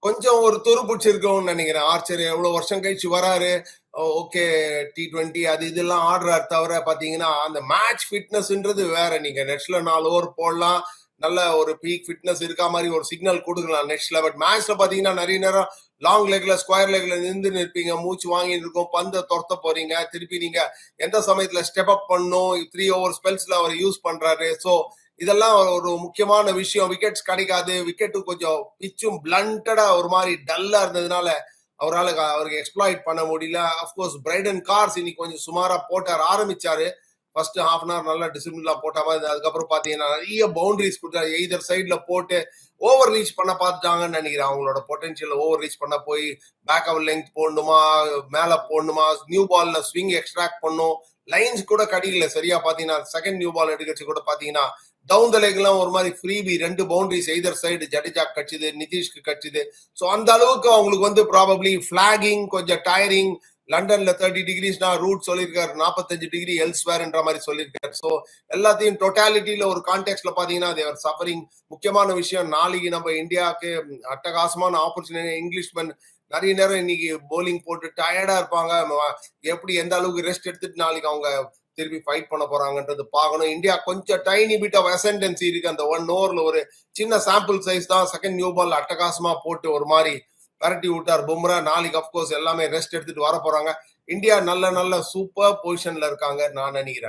கொஞ்சம் ஒரு துருப்புடிச்சு இருக்கும்னு நினைக்கிறேன். ஆர்ச்சர் எவ்வளவு வருஷம் கழிச்சு வராரு. ஓகே T20 அது இதெல்லாம் ஆடுறாரு தவிர பாத்தீங்கன்னா, அந்த மேட்ச் ஃபிட்னஸ்ன்றது வேற. நீங்க நெட்ஸ்ல 4 ஓவர் போடலாம். நல்ல ஒரு பீக் ஃபிட்னஸ் இருக்கா மாதிரி ஒரு சிக்னல் கொடுக்கலாம் நெட்ஸ்ல. பட் மேட்ச்ல பாத்தீங்கன்னா நிறைய நேரம் லாங் லெக்ல ஸ்கொயர் லெக்ல நின்று நிற்பீங்க, மூச்சு வாங்கிட்டு இருக்கும், பந்தை துரத்த போறீங்க, திருப்பி நீங்க எந்த சமயத்துல ஸ்டெப் அப் பண்ணும், 3 ஓவர் ஸ்பெல்ஸ்ல அவர் யூஸ் பண்றாரு. சோ இதெல்லாம் ஒரு முக்கியமான விஷயம். விக்கெட்ஸ் கிடைக்காது, விக்கெட்டு கொஞ்சம் பிச்சும் பிளண்டடா ஒரு மாதிரி டல்லா இருந்ததுனால அவருக்கு எக்ஸ்ப்ளாய்ட் பண்ண முடியல. அப்கோர்ஸ் பிரைடன் கார்ஸ் இன்னைக்கு கொஞ்சம் சுமாரா போட்டார், ஆரம்பிச்சாரு. ஃபர்ஸ்ட் ஹாஃப் அன் ஹவர் நல்லா டிசிப்ளினா போட்ட மாதிரி. அதுக்கப்புறம் பாத்தீங்கன்னா நிறைய பவுண்டரிஸ் கொடுத்தாரு. எய்தர் சைட்ல போட்டு ஓவர் ரீச் பண்ண பார்த்துட்டாங்கன்னு நினைக்கிறேன். அவங்களோட பொட்டன்ஷியல் ஓவர் ரீச் பண்ண போய் பேக் அவர் லெங்க் போடணுமா, மேல போடணுமா, நியூ பால்ல ஸ்விங் எக்ஸ்ட்ராக்ட் பண்ணும், லைன்ஸ் கூட கிடைக்கல சரியா. பாத்தீங்கன்னா செகண்ட் நியூ பால் எடுக்கச்சு கூட பாத்தீங்கன்னா டவுன் த லெக் எல்லாம் ஒரு மாதிரி freebie 2 boundaries either side Jadeja கட்சிது, நிதிஷ்க்கு கட்சிது. ஸோ அந்த அளவுக்கு அவங்களுக்கு வந்து ப்ராபப்ளி ஃபிளாகிங் கொஞ்சம் டயரிங். லண்டன்ல 30 டிகிரிஸ்னா ரூட் சொல்லியிருக்காரு, 45 டிகிரி எல்ஸ்வேர்ன்ற மாதிரி சொல்லியிருக்காரு. ஸோ எல்லாத்தையும் டோட்டாலிட்டியில ஒரு கான்டெக்ட்ல பாத்தீங்கன்னா தேவர் சஃபரிங். முக்கியமான விஷயம், நாளைக்கு நம்ம இந்தியாவுக்கு அட்டகாசமான ஆப்பர்ச்சுனிட்டி. இங்கிலீஷ்மேன் நிறைய நேரம் இன்னைக்கு போலிங் போட்டு டயர்டா இருப்பாங்க. எப்படி எந்த அளவுக்கு ரெஸ்ட் எடுத்துட்டு நாளைக்கு அவங்க திருப்பி ஃபைட் பண்ண போறாங்கன்றது பார்க்கணும். இந்தியா கொஞ்சம் டைனி பிட் ஆஃப் அசெண்டன்சி இருக்கு. அந்த 1 ஓவர்ல ஒரு சின்ன சாம்பிள் சைஸ் தான். செகண்ட் நியூ பால் அட்டகாசமா போட்டு ஒரு மாதிரி விரட்டி விட்டார் பும்ரா. நாளைக்கு அப்கோர்ஸ் எல்லாமே ரெஸ்ட் எடுத்துட்டு வர போறாங்க. இந்தியா நல்ல நல்ல சூப்பர் பொசிஷன்ல இருக்காங்க நான் நினைக்கிறேன்.